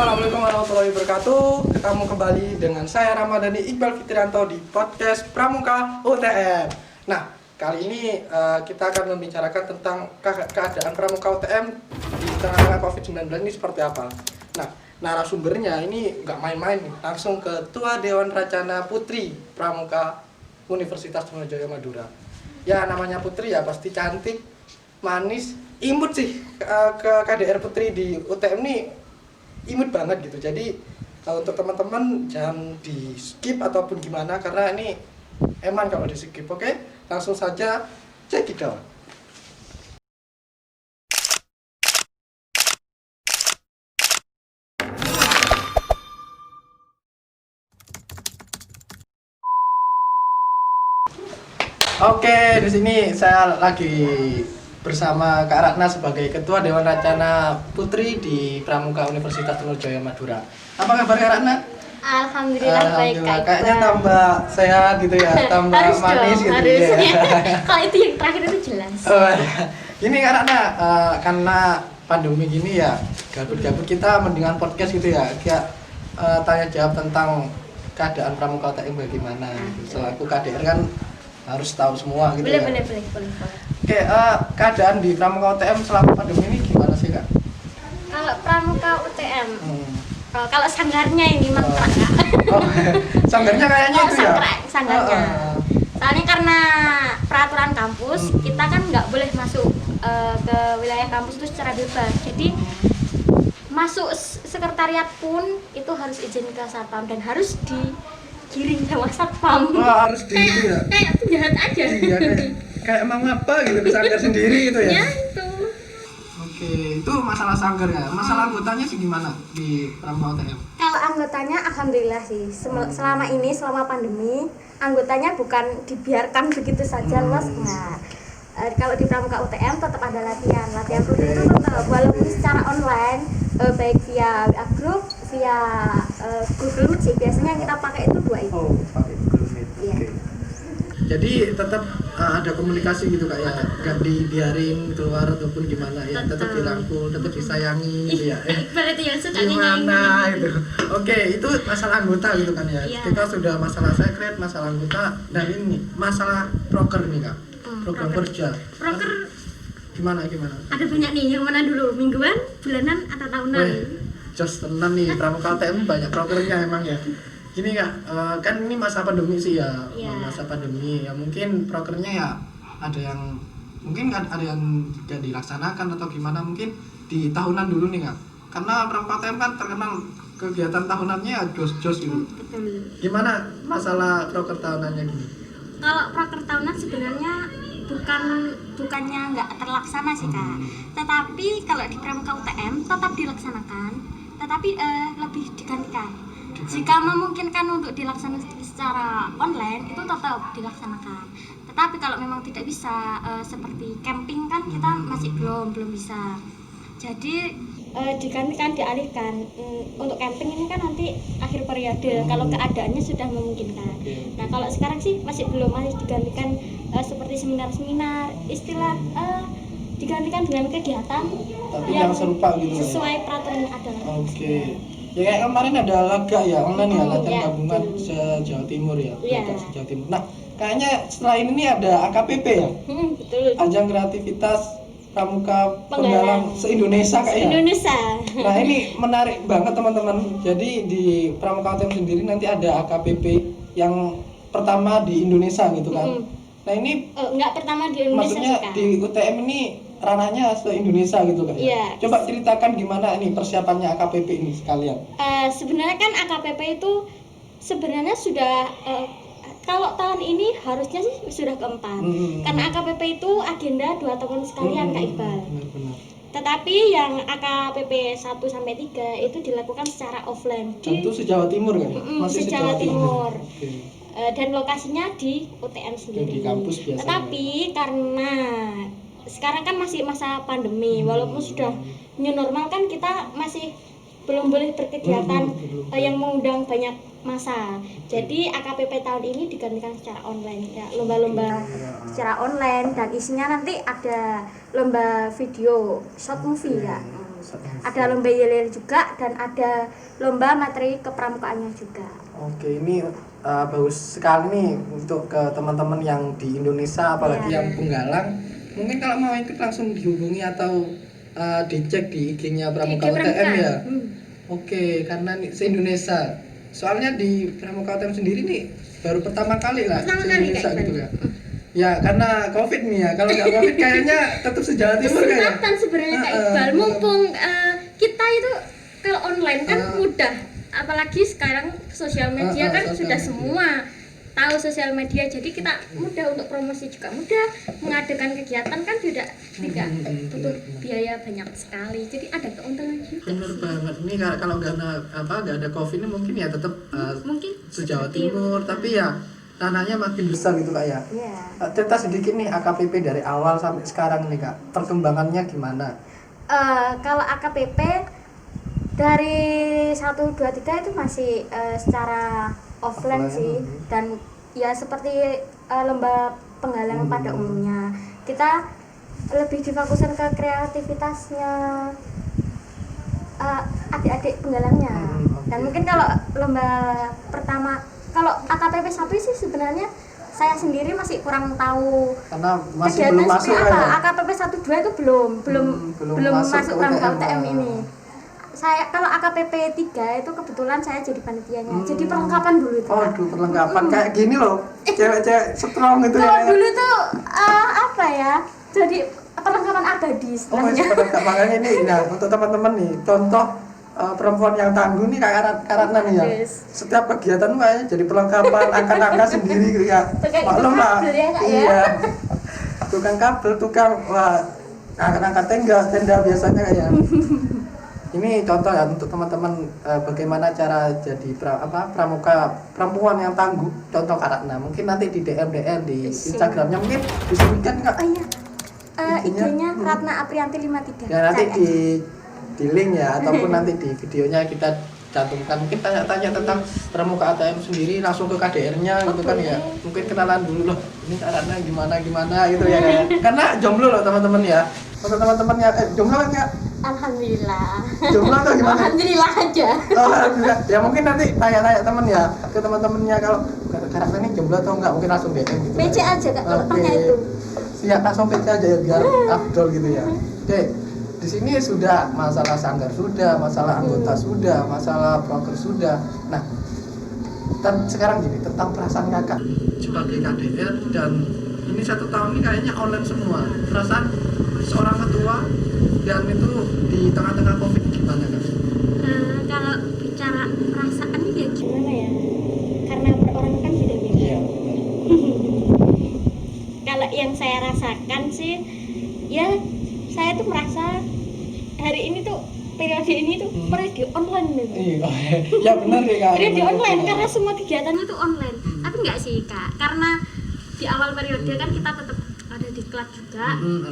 Assalamualaikum warahmatullahi wabarakatuh. Ketemu kembali dengan saya Ramadhani Iqbal Fitrianto di podcast Pramuka UTM. Nah, kali ini kita akan membicarakan tentang keadaan Pramuka UTM di tengah-tengah COVID-19 ini seperti apa. Nah, narasumbernya ini nggak main-main, langsung Ketua Dewan Racana Putri Pramuka Universitas Trunojoyo Madura. Ya, namanya Putri ya pasti cantik, manis, imut sih. Ke KDR Putri di UTM ini imut banget gitu. Jadi untuk teman-teman jangan di skip ataupun gimana, karena ini eman kalau di skip. Oke, langsung saja check it out. Oke, di sini saya lagi bersama Kak Ratna sebagai Ketua Dewan Racana Putri di Pramuka Universitas Trunojoyo Madura. Apa kabar Kak Ratna? Alhamdulillah baik Kak. Kayaknya tambah sehat gitu ya, tambah Harus manis dong, gitu harus. ya. Kalau itu yang terakhir itu jelas. Oh, gini Kak Ratna, karena pandemi gini ya, gabut-gabut kita mendingan podcast gitu ya, kayak tanya jawab tentang keadaan Pramuka UTM bagaimana. Selaku KDR kan harus tahu semua gitu ya. Boleh. Oke, keadaan di Pramuka UTM selama pandemi ini gimana sih Kak? Kalau Pramuka UTM, kalau sanggarnya ini mantap Kak. Oh, sanggarnya kayaknya itu ya? Sanggarnya. Soalnya karena peraturan kampus, kita kan nggak boleh masuk ke wilayah kampus itu secara bebas. Jadi masuk sekretariat pun itu harus izin ke satpam dan harus digiring sama satpam. Wah, harus di itu ya? Kayak penjahat aja. Iya, kayak emang apa gitu, sanggar sendiri gitu ya? Ya itu. Oke, itu masalah sanggar ya. Masalah anggotanya sih gimana di Pramuka UTM? Kalau anggotanya alhamdulillah sih selama ini, selama pandemi, anggotanya bukan dibiarkan begitu saja los. Nah, kalau di Pramuka UTM tetap ada latihan rutin itu tetap, walaupun secara online, baik via WA group, via Google Meet sih. Biasanya yang kita pakai itu dua itu. Oh, pakai Google Meet. Iya. Oke. Jadi tetap ada komunikasi gitu Kak ya, nggak dibiarin keluar ataupun gimana ya, tetap dirangkul, tetap disayangi gitu ya. Iqbal itu yang suka Gimana gitu. Oke, itu masalah anggota gitu kan ya. Iya. Kita sudah masalah sekret, masalah anggota, dan ini masalah proker nih Kak. Program kerja. Proker Gimana? ada banyak nih, yang mana dulu? Mingguan, bulanan, atau tahunan? Just tenan nih, Pramuka UTM banyak prokernya emang ya. Gini Kak, kan ini masa pandemi sih ya. Iya. Masa pandemi ya, mungkin prokernya ya ada yang mungkin kan ada yang tidak dilaksanakan atau gimana, mungkin di tahunan dulu nih Kak. Karena Pramuka UTM kan terkenal kegiatan tahunannya ya jos-jos gitu. Betul. Gimana masalah proker tahunannya gini? Kalau proker tahunan sebenarnya bukannya nggak terlaksana sih Kak, tetapi kalau di Pramuka UTM tetap dilaksanakan, tetapi lebih digantikan. Jika memungkinkan untuk dilaksanakan secara online itu tetap dilaksanakan, tetapi kalau memang tidak bisa seperti camping kan kita masih belum bisa, jadi digantikan, dialihkan. Untuk camping ini kan nanti akhir periode kalau keadaannya sudah memungkinkan. Nah kalau sekarang sih masih digantikan seperti seminar-seminar, istilah digantikan dengan kegiatan Tapi yang serupa gitu sesuai peraturan yang ada. Oke. Ya kayak kemarin ada laga ya online ya, latihan ya, gabungan se-Jawa Timur ya, Iya. laga se-Jawa Timur. Nah, kayaknya setelah ini nih ada AKPP ya, Betul. ajang kreativitas Pramuka Penggalang se-Indonesia kayaknya. Indonesia. Nah ini menarik banget teman-teman. Jadi di Pramuka UTM sendiri nanti ada AKPP yang pertama di Indonesia gitu kan. Nah ini Enggak pertama di Indonesia maksudnya sih Kak. di UTM ini ranahnya se-Indonesia gitu kan ya? Iya. Coba ceritakan gimana nih persiapannya AKPP ini sekalian. Sebenarnya kan AKPP itu sebenarnya sudah kalau tahun ini harusnya sih sudah keempat. Karena AKPP itu agenda 2 tahun sekalian Kak Iqbal. Benar. Tetapi yang AKPP 1 sampai 3 itu dilakukan secara offline Dan itu se-Jawa Timur kan? Masih se-Jawa Timur. Oke. Dan lokasinya di UTM sendiri. Di kampus biasanya. Tetapi karena sekarang kan masih masa pandemi, walaupun sudah new normal kan kita masih belum boleh berkegiatan yang mengundang banyak masa. Jadi AKPP tahun ini digantikan secara online ya, lomba-lomba secara online, dan isinya nanti ada lomba video short movie ya. Ada lomba yel juga dan ada lomba materi kepramukaannya juga. Oke, ini bagus sekali nih untuk ke teman-teman yang di Indonesia, apalagi yang Punggalang. Mungkin kalau mau ikut langsung dihubungi atau dicek di IG-nya Pramuka UTM ya. Oke, karena nih se-Indonesia. Soalnya di Pramuka UTM sendiri nih baru pertama kali lah se-Indonesia gitu ya. Ya karena Covid nih ya. Kalau nggak Covid kayaknya tetap se-Jawa Timur kayaknya. Kesempatan sebenarnya Kak Iqbal, mumpung kita itu kalau online kan mudah. Apalagi sekarang sosial media kan sudah semua tahu sosial media, jadi kita mudah untuk promosi juga mudah, mengadakan kegiatan kan tidak butuh biaya banyak sekali, jadi ada keuntungan juga. Bener banget nih, kalau nggak ada Covid ini mungkin ya tetap mungkin se-Jawa Timur, tapi ya tanahnya makin besar gitu Kak ya. Cerita sedikit nih AKPP dari awal sampai sekarang nih Kak, perkembangannya gimana? Kalau AKPP dari 1, 2, 3 itu masih secara offline sih, dan ya seperti lomba penggalangan pada umumnya. Kita lebih difokuskan ke kreativitasnya adik-adik penggalangnya. Dan mungkin kalau lomba pertama, kalau AKPP 1 sih sebenarnya saya sendiri masih kurang tahu karena masih belum masuk apa. Ya? AKPP 1, 2 itu belum masuk Pramuka UTM ini. Saya kalau AKPP 3 itu kebetulan saya jadi panitianya. Jadi perlengkapan dulu itu. Aduh, perlengkapan kayak gini loh. Cewek-cewek strong gitu ya. ya. Dulu tuh apa ya? Jadi perlengkapan abadi sebenarnya. Makanya ini nah untuk teman-teman nih, contoh perempuan yang tangguh nih kayak Ratna nih ya. Setiap kegiatan kayaknya jadi perlengkapan, angkat-angkat sendiri gitu ya. Maklum lah. Iya. Tukang kabel, angkat-angkat tenda biasanya kayak. Ini contoh ya untuk teman-teman bagaimana cara jadi pramuka perempuan yang tangguh. Contoh Kak Ratna, mungkin nanti di DM di Instagramnya mungkin disebutkan Kak. IG-nya Ratna Aprianti 53. Ya nanti di link ya ataupun nanti di videonya kita cantumkan. Mungkin tanya-tanya tentang Pramuka UTM sendiri langsung ke KDR-nya gitu kan ya. Mungkin kenalan dulu loh. Ini Kak Ratna gimana gitu ya kayak. Karena jomblo loh teman-teman ya. Untuk teman-teman yang jomblo kan ya? Alhamdulillah. Jomblo atau gimana? Alhamdulillah aja. Alhamdulillah. Ya mungkin nanti tanya-tanya teman ya ke teman-temannya kalau karakter ini jomblo atau enggak, mungkin langsung DM gitu. PC aja Kak kalau tanya itu. Siap, langsung PC aja ya biar afdol gitu ya. Oke. Di sini sudah masalah sanggar sudah, masalah anggota sudah, masalah proker sudah. Nah, sekarang gini tentang perasaan Kakak sebagai KDR dan ini 1 tahun ini kayaknya online semua. Perasaan seorang ketua dan itu di tengah-tengah Covid gimana Kak? Kalau bicara perasaan ya gimana ya? Karena per orang kan beda-beda. Iya. Kalau yang saya rasakan sih, ya saya tuh merasa hari ini tuh periode ini tuh periode online gitu. Iya, ya benar deh Kak. Periode online karena semua kegiatan itu online. Tapi enggak sih Kak, karena di awal periode kan kita tetap ada diklat juga,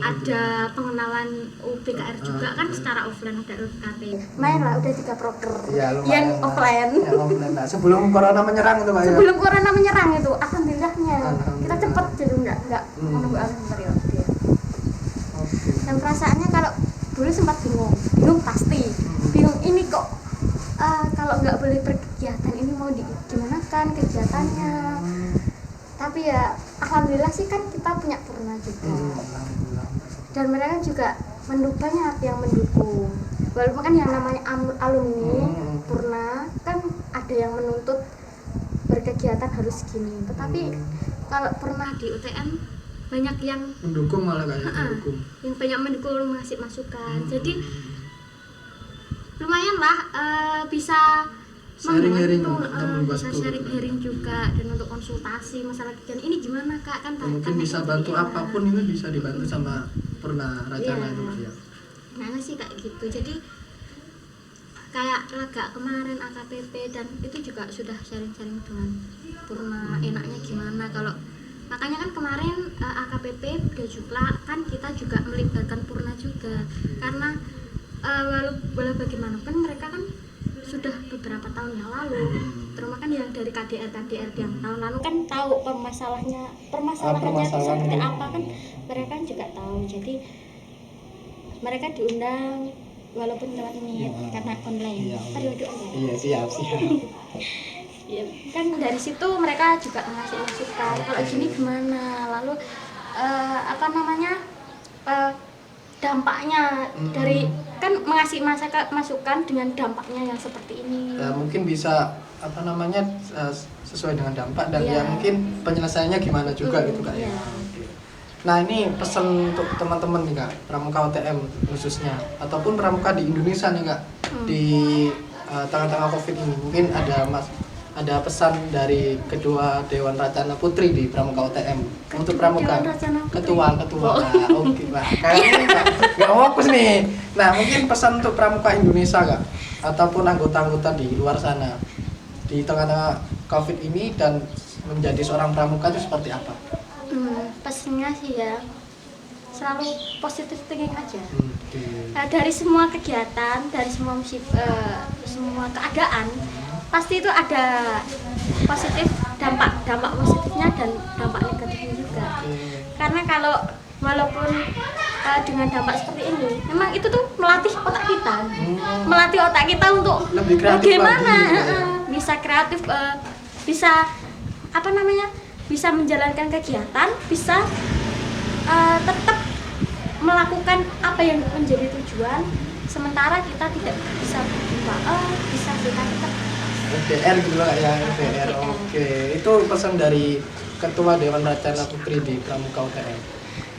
ada pengenalan UBKR juga kan secara offline, ada UKT. Main lah udah 3 proker. Iya, yang offline. Yang offline. Nah, sebelum corona menyerang itu Pak ya. Sebelum corona menyerang itu, alhamdulillahnya. Kita cepet jadi enggak menunggu akhir periode. Dan perasaannya kalau dulu sempat bingung pasti. Bingung ini kok kalau nggak boleh berkegiatan ini mau gimana kan kegiatannya. Tapi ya alhamdulillah sih kan kita punya Purna juga. Dan mereka juga banyak yang mendukung. Walaupun kan yang namanya alumni Purna kan ada yang menuntut berkegiatan harus gini. Tetapi kalau pernah di UTM banyak yang mendukung malah kayak mendukung. Yang banyak mendukung, ngasih masukan. Jadi lumayan lah bisa sharing-sharing, bisa sharing juga dan untuk konsultasi masalah kegiatan ini gimana Kak kan mungkin bisa bantu apapun ini bisa dibantu sama Purna Racana itu ya. Nah sih kayak gitu. Jadi kayak laga kemarin AKPP dan itu juga sudah sharing-sharing dengan Purna enaknya gimana kalau makanya kan kemarin AKPP Dajukla kan kita juga melibatkan Purna juga karena walau bagaimanapun mereka kan sudah beberapa tahun yang lalu, terutama kan yang dari KDR yang tahun lalu kan tahu permasalahannya itu seperti apa kan mereka juga tahu. Jadi mereka diundang walaupun lewat ini karena online periode online. Iya, siap. Ya, kan dari situ mereka juga ngasih masukan kalau gini gimana, lalu apa namanya dampaknya dari kan mengasih masukan dengan dampaknya yang seperti ini. Mungkin bisa apa namanya sesuai dengan dampak dan ya mungkin penyelesaiannya gimana juga gitu Kak ya. Nah ini pesan untuk teman-teman nih Kak, pramuka UTM khususnya ataupun pramuka di Indonesia nih Kak, di tengah-tengah COVID ini mungkin ada pesan dari Ketua Dewan Racana Putri di Pramuka UTM untuk pramuka. Ketua. Oke Pak. Kayaknya nggak fokus nih. Nah mungkin pesan untuk pramuka Indonesia Kak, ataupun anggota-anggota di luar sana di tengah-tengah COVID ini dan menjadi seorang pramuka itu seperti apa? Pesannya sih ya selalu positif thinking aja. Dari semua kegiatan, dari semua semua keadaan pasti itu ada positif dampak positifnya dan dampak negatifnya juga. Karena kalau walaupun dengan dampak seperti ini memang itu tuh melatih otak kita untuk lebih kreatif bagaimana lagi, bisa kreatif, bisa apa namanya, bisa menjalankan kegiatan, bisa tetap melakukan apa yang menjadi tujuan, sementara kita tidak bisa bisa kita tetap LDR gitu lah ya, LDR. Oke, itu pesan dari Ketua Dewan Racana Putri di Pramuka UTM.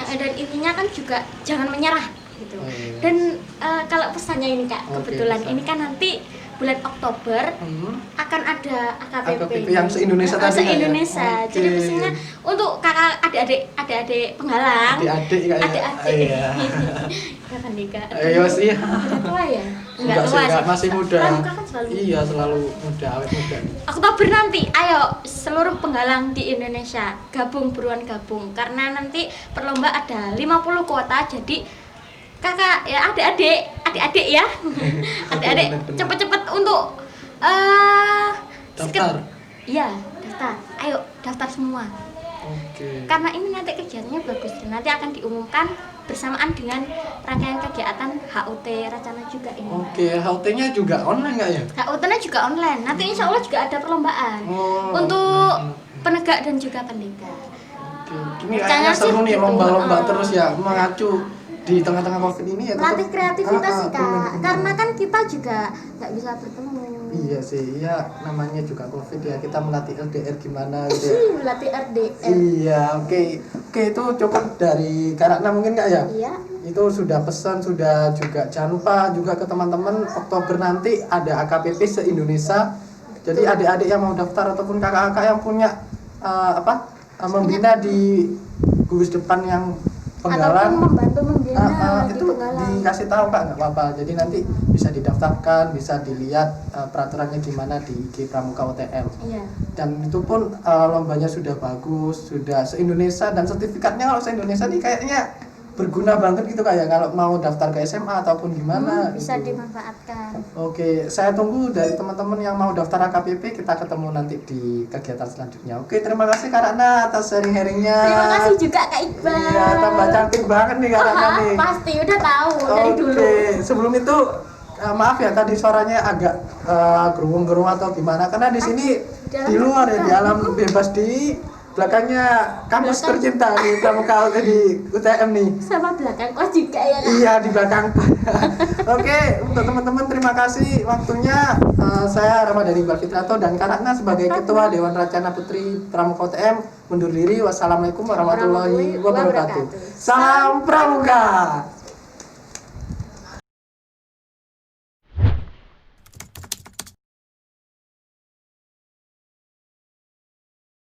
Dan intinya kan juga jangan menyerah gitu. Dan kalau pesannya ini Kak, kebetulan ini kan nanti bulan Oktober akan ada AKBP yang se-Indonesia tadi. Se-Indonesia. Jadi pesannya untuk kakak adik-adik penggalang, adik-adik. Iya. Ya kan Dika. Ayo sih. Udah tua ya? Enggak tua sih, masih muda. Pramuka kan selalu Iya, selalu muda, awet muda. Oktober nanti, ayo seluruh penggalang di Indonesia buruan gabung karena nanti perlomba ada 50 kuota, jadi kakak ya adik-adik ya adik-adik cepet-cepet untuk daftar. Iya, daftar. Ayo daftar semua. Karena ini nanti kegiatannya bagus dan nanti akan diumumkan bersamaan dengan rangkaian kegiatan HUT Racana juga ini. HUT-nya juga online nggak ya? HUT-nya juga online. Nanti insya Allah juga ada perlombaan untuk penegak dan juga pendekar. Ini kayaknya seru nih, lomba-lomba terus ya, mengacu di tengah-tengah COVID ini ya. Melatih kreativitas sih Kak, karena kan kita juga nggak bisa bertemu. Iya sih, iya namanya juga COVID ya, kita melatih LDR gimana gitu ya. Melatih RDR. Iya, oke itu cukup dari Karakna mungkin nggak ya? Iya. Itu sudah pesan, sudah juga jangan lupa juga ke teman-teman Oktober nanti ada AKBP se-Indonesia. Jadi adik-adik yang mau daftar ataupun kakak-kakak yang punya membina di gugus depan yang penggalan ataupun membantu membina itu dikasih tahu Kak, nggak apa-apa. Jadi nanti bisa didaftarkan, bisa dilihat peraturannya gimana di IG Pramuka UTM. Iya. Dan itu pun lombanya sudah bagus, sudah se-Indonesia dan sertifikatnya kalau se-Indonesia nih kayaknya berguna banget gitu kayak kalau mau daftar ke SMA ataupun gimana bisa gitu. dimanfaatkan. Oke, saya tunggu dari teman-teman yang mau daftar AKBP, kita ketemu nanti di kegiatan selanjutnya. Oke, terima kasih Kak Ratna atas sharing-sharingnya. Terima kasih juga Kak Iqbal. Iya, tambah cantik banget nih Kak Ratna nih. Pasti udah tahu dari dulu. Oke, sebelum itu maaf ya tadi suaranya agak gerung-gerung atau gimana karena di sini di luar ya, di alam bebas di belakangnya kampus tercinta di Pramuka di UTM nih. Sama belakang kos juga ya Kak? Iya, di belakang. Oke, untuk teman-teman terima kasih waktunya. Saya Ramadhani Iqbal Fitrianto dan Kak Ratna sebagai Ketua Dewan Racana Putri Pramuka UTM mundur diri. Wassalamualaikum warahmatullahi wabarakatuh. Salam Pramuka.